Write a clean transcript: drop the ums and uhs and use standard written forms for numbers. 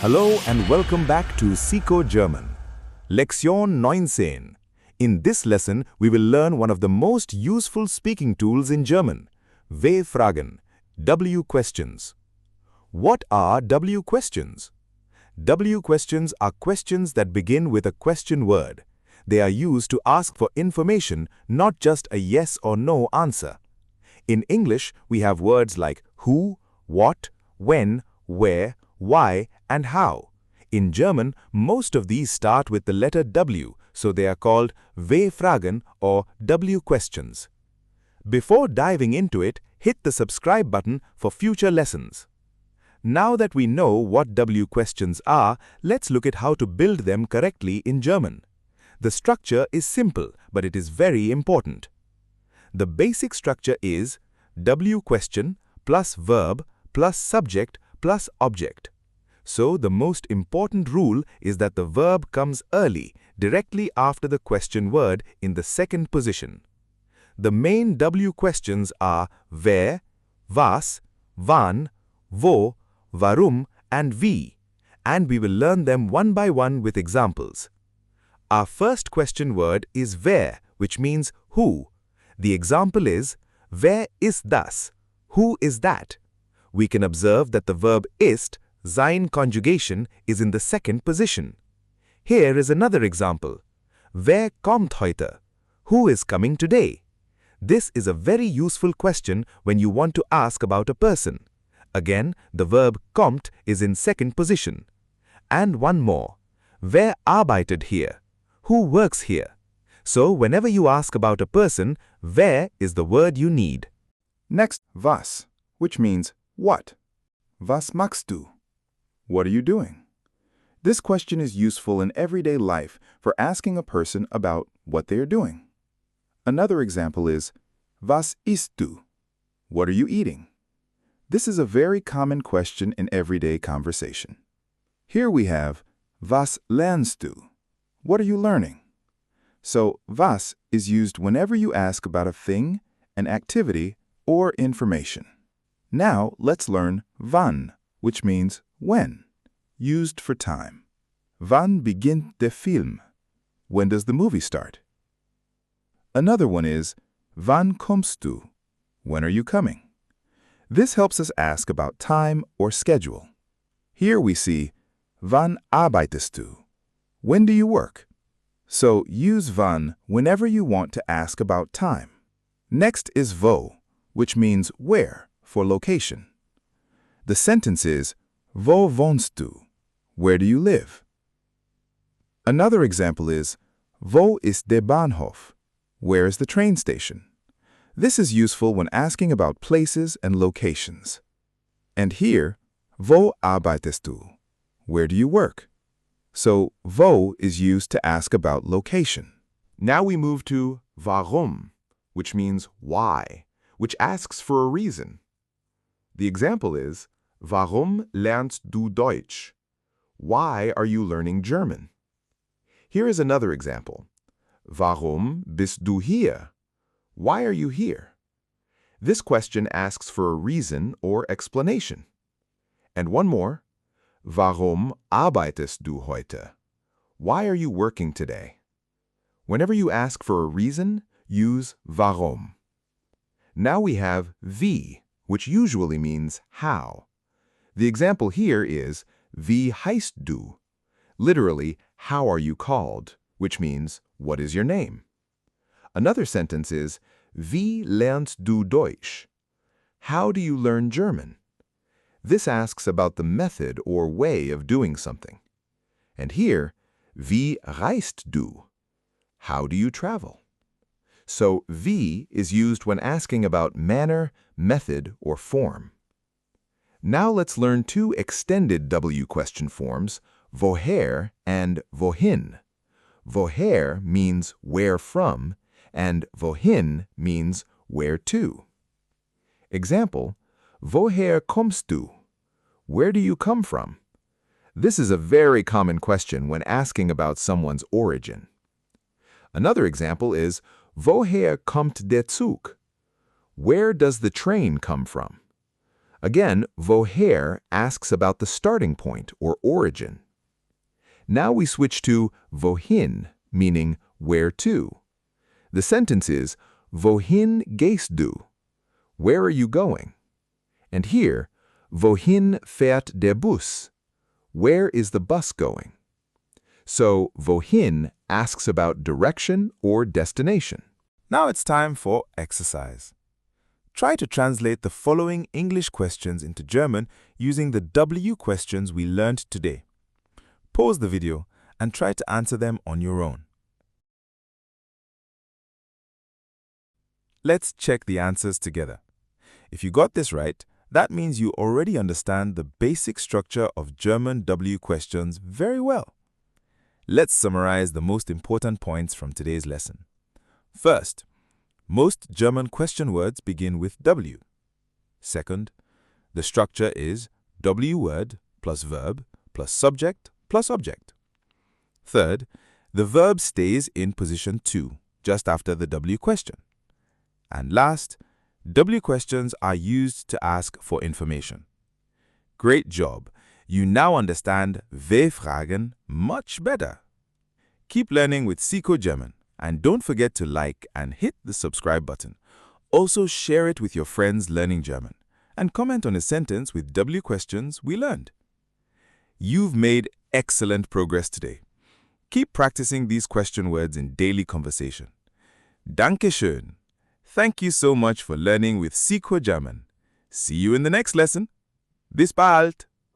Hello and welcome back to Sikho German. Lektion 19. In this lesson, we will learn one of the most useful speaking tools in German, W-Fragen, W questions. What are W questions? W questions are questions that begin with a question word. They are used to ask for information, not just a yes or no answer. In English, we have words like who, what, when, where, why, and how. In German, most of these start with the letter W, so they are called W-Fragen or W questions. Before diving into it, hit the subscribe button for future lessons. Now that we know what W questions are, let's look at how to build them correctly in German. The structure is simple, but it is very important. The basic structure is W question plus verb plus subject plus object. So the most important rule is that the verb comes early, directly after the question word in the second position. The main W questions are wer, was, wann, wo, warum, and wie, and we will learn them one by one with examples. Our first question word is wer, which means who. The example is, wer ist das? Who is that? We can observe that the verb ist, sein conjugation, is in the second position. Here is another example. Wer kommt heute? Who is coming today? This is a very useful question when you want to ask about a person. Again, the verb kommt is in second position. And one more. Wer arbeitet hier? Who works here? So whenever you ask about a person, wer is the word you need. Next, was, which means what. Was machst du? What are you doing? This question is useful in everyday life for asking a person about what they are doing. Another example is, was isst du? What are you eating? This is a very common question in everyday conversation. Here we have, was lernst du? What are you learning? So, was is used whenever you ask about a thing, an activity, or information. Now, let's learn wann, which means when, used for time. Wann beginnt der Film? When does the movie start? Another one is, wann kommst du? When are you coming? This helps us ask about time or schedule. Here we see, wann arbeitest du? When do you work? So use wann whenever you want to ask about time. Next is wo, which means where, for location. The sentence is, wo wohnst du? Where do you live? Another example is, wo ist der Bahnhof? Where is the train station? This is useful when asking about places and locations. And here, wo arbeitest du? Where do you work? So, wo is used to ask about location. Now we move to warum, which means why, which asks for a reason. The example is, Warum lernst du Deutsch? Why are you learning German? Here is another example. Warum bist du hier? Why are you here? This question asks for a reason or explanation. And one more. Warum arbeitest du heute? Why are you working today? Whenever you ask for a reason, use warum. Now we have wie, which usually means how. The example here is wie heißt du? Literally, how are you called? Which means, what is your name? Another sentence is wie lernst du Deutsch? How do you learn German? This asks about the method or way of doing something. And here, wie reist du? How do you travel? So wie is used when asking about manner, method, or form. Now let's learn two extended W question forms, woher and wohin. Woher means where from, and wohin means where to. Example, woher kommst du? Where do you come from? This is a very common question when asking about someone's origin. Another example is, woher kommt der Zug? Where does the train come from? Again, woher asks about the starting point or origin. Now we switch to wohin, meaning where to. The sentence is, Wohin gehst du? Where are you going? And here, wohin fährt der Bus? Where is the bus going? So, wohin asks about direction or destination. Now it's time for exercise. Try to translate the following English questions into German using the W questions we learned today. Pause the video and try to answer them on your own. Let's check the answers together. If you got this right, that means you already understand the basic structure of German W questions very well. Let's summarize the most important points from today's lesson. First, most German question words begin with W. Second, the structure is W word plus verb plus subject plus object. Third, the verb stays in position 2, just after the W question. And last, W questions are used to ask for information. Great job! You now understand W-Fragen much better. Keep learning with Sikho German, and don't forget to like and hit the subscribe button. Also share it with your friends learning German, and comment on a sentence with W questions we learned. You've made excellent progress today. Keep practicing these question words in daily conversation. Dankeschön. Thank you so much for learning with Sikho German. See you in the next lesson. Bis bald!